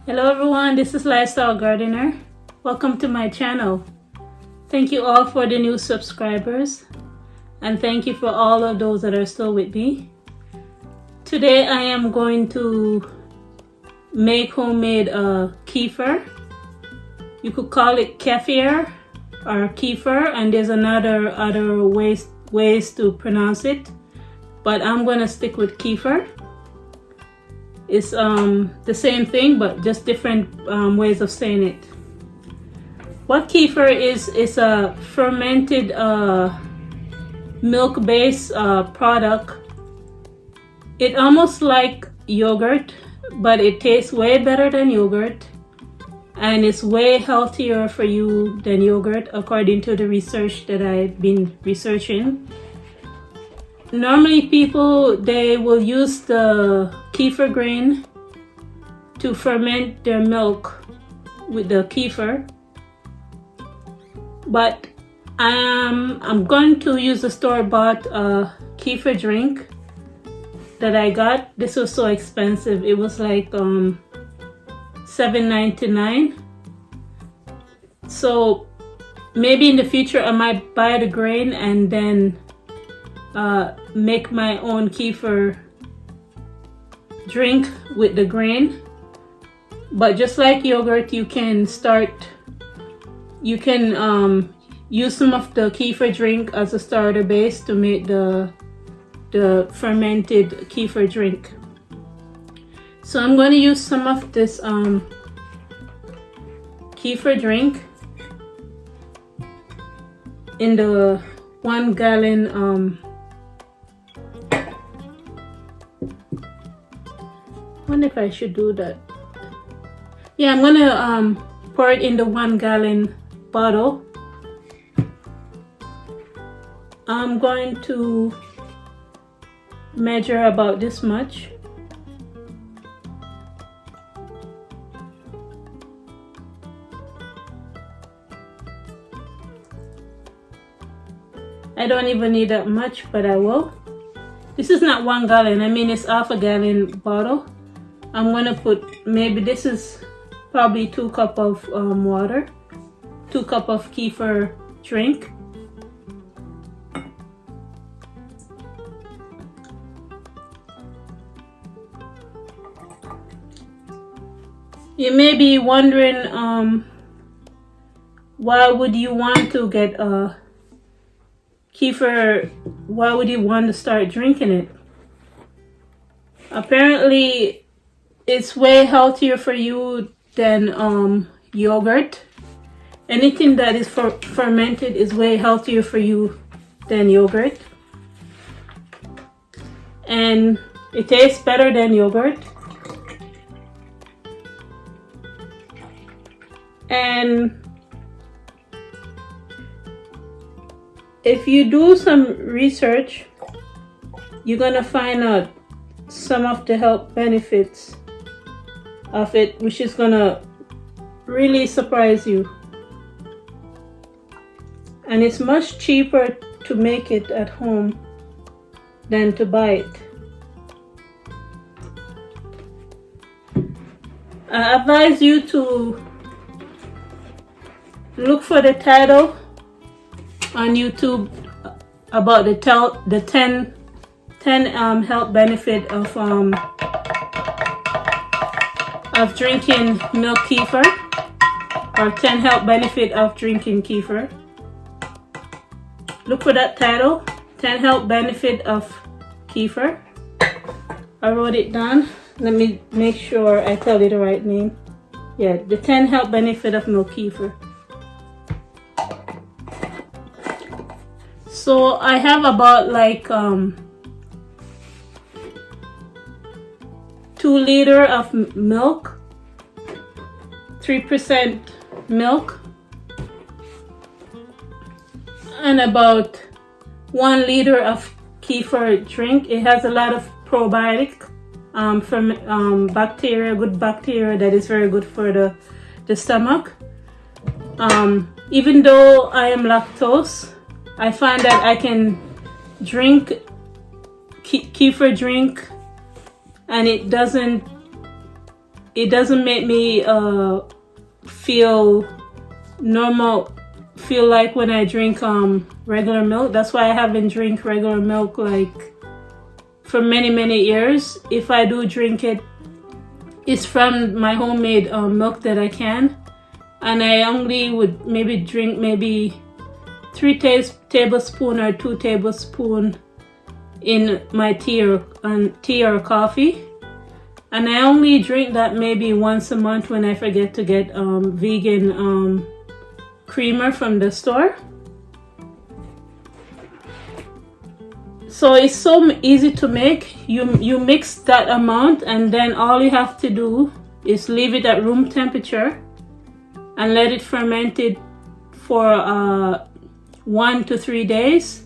Hello everyone, this is Lifestyle Gardener. Welcome to my channel. Thank you all for the new subscribers and thank you for all of those that are still with me. Today I am going to make homemade kefir. You could call it kefir or kefir, and there's other ways to pronounce it, but I'm gonna stick with kefir. It's the same thing but just different ways of saying it. What kefir is a fermented milk-based product. It almost like yogurt, but it tastes way better than yogurt, and it's way healthier for you than yogurt according to the research that I've been researching. Normally people, they will use the kefir grain to ferment their milk with the kefir, but I'm going to use a store-bought kefir drink that I got. This was so expensive. It was like $7.99. So maybe in the future I might buy the grain and then make my own kefir drink with the grain. But just like yogurt, you can use some of the kefir drink as a starter base to make the fermented kefir drink. So I'm going to use some of this kefir drink in the 1 gallon I wonder if I should do that. Yeah, I'm gonna pour it in the 1 gallon bottle. I'm going to measure about this much. I don't even need that much, but I will. This is not 1 gallon, I mean it's half a gallon bottle. I'm gonna put, maybe this is probably 2 cups of water, 2 cups of kefir drink. You may be wondering why would you want to get kefir, why would you want to start drinking it? Apparently it's way healthier for you than yogurt. Anything that is fermented is way healthier for you than yogurt, and it tastes better than yogurt. And if you do some research, you're gonna find out some of the health benefits of it, which is gonna really surprise you. And it's much cheaper to make it at home than to buy it. I advise you to look for the title on YouTube about the 10 health benefit of drinking milk kefir, or 10 health benefit of drinking kefir. Look for that title, 10 health benefit of kefir. I wrote it down. Let me make sure I tell you the right name. Yeah, the 10 health benefit of milk kefir. So I have about like 2 liters of milk, 3% milk, and about 1 liter of kefir drink. It has a lot of probiotic from bacteria, good bacteria that is very good for the stomach. Even though I am lactose, I find that I can drink kefir drink and it doesn't it doesn't make me feel normal, feel like when I drink regular milk. That's why I haven't drink regular milk like for many years. If I do drink it, it's from my homemade milk that I can, and I only would maybe drink maybe 3 tablespoons or 2 tablespoons in my tea or coffee, and I only drink that maybe once a month when I forget to get vegan creamer from the store. So it's so easy to make. You mix that amount, and then all you have to do is leave it at room temperature and let it ferment it for 1 to 3 days.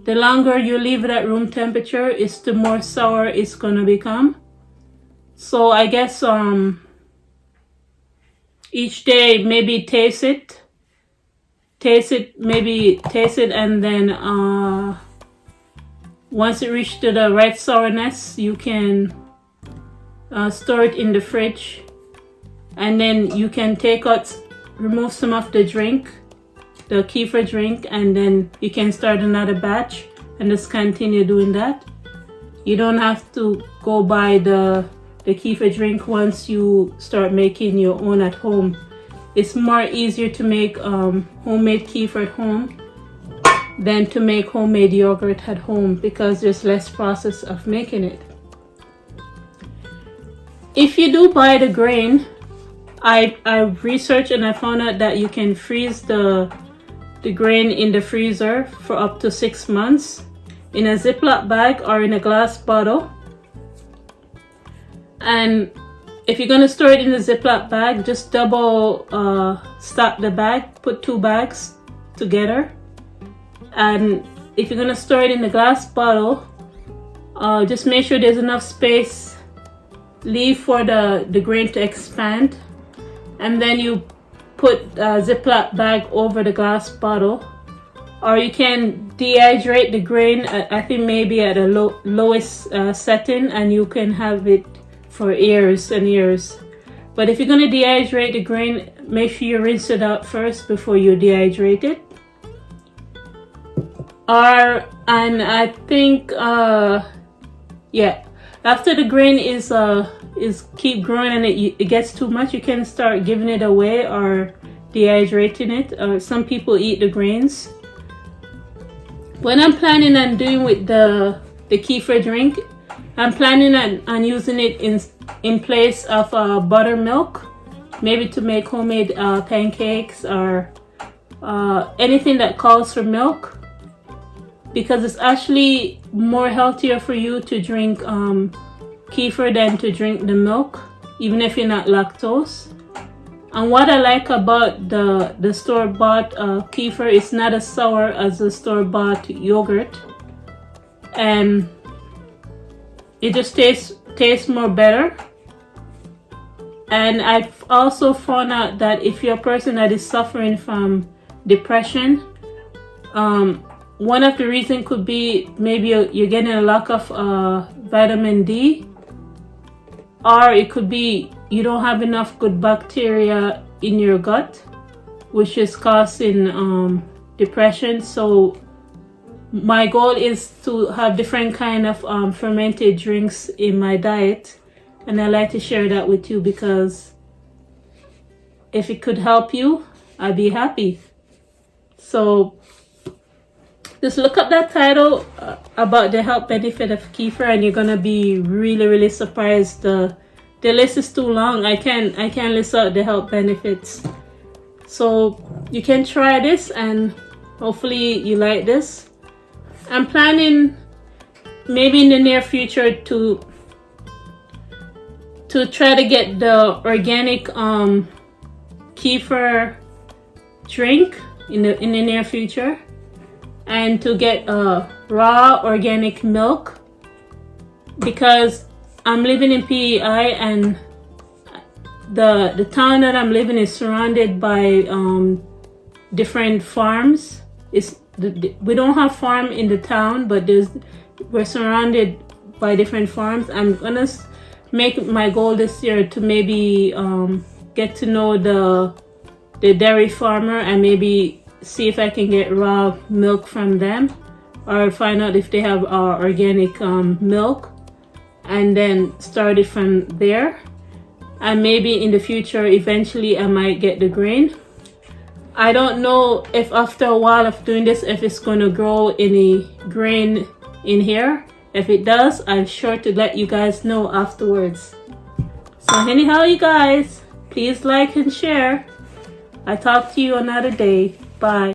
The longer you leave it at room temperature, is the more sour it's gonna become. So I guess each day maybe taste it, and then once it reaches to the right sourness, you can store it in the fridge, and then you can remove some of the drink, the kefir drink, and then you can start another batch and just continue doing that. You don't have to go buy the kefir drink once you start making your own at home. It's more easier to make homemade kefir at home than to make homemade yogurt at home, because there's less process of making it. If you do buy the grain, I researched and I found out that you can freeze the grain in the freezer for up to 6 months in a Ziploc bag or in a glass bottle. And if you're going to store it in a Ziploc bag, just double stack the bag, put 2 bags together. And if you're going to store it in a glass bottle, just make sure there's enough space, leave for the grain to expand, and then you put a Ziploc bag over the glass bottle. Or you can dehydrate the grain, I think maybe at a lowest setting, and you can have it for years and years. But if you're going to dehydrate the grain, make sure you rinse it out first before you dehydrate it. And I think after the grain is keep growing and it gets too much, you can start giving it away or dehydrating it. Or some people eat the grains. When I'm planning on doing with the kefir drink, I'm planning on using it in place of buttermilk, maybe to make homemade pancakes or anything that calls for milk, because it's actually more healthier for you to drink kefir than to drink the milk, even if you're not lactose. And what I like about the store-bought kefir, it's not as sour as the store-bought yogurt, and it just tastes more better. And I've also found out that if you're a person that is suffering from depression, one of the reasons could be maybe you're getting a lack of vitamin D, or it could be you don't have enough good bacteria in your gut, which is causing depression. So my goal is to have different kind of fermented drinks in my diet, and I like to share that with you, because if it could help you, I'd be happy. So just look up that title about the health benefit of kefir, and you're gonna be really surprised. The list is too long. I can't list out the health benefits. So you can try this, and hopefully you like this. I'm planning maybe in the near future to try to get the organic kefir drink in the near future, and to get raw organic milk, because I'm living in PEI, and the town that I'm living is surrounded by different farms. We don't have farm in the town, but we're surrounded by different farms. I'm gonna make my goal this year to maybe get to know the dairy farmer and maybe see if I can get raw milk from them, or find out if they have organic milk, and then start it from there. And maybe in the future, eventually I might get the grain. I don't know if after a while of doing this, if it's going to grow any grain in here. If it does, I'm sure to let you guys know afterwards. So anyhow, you guys, please like and share. I talk to you another day. Bye.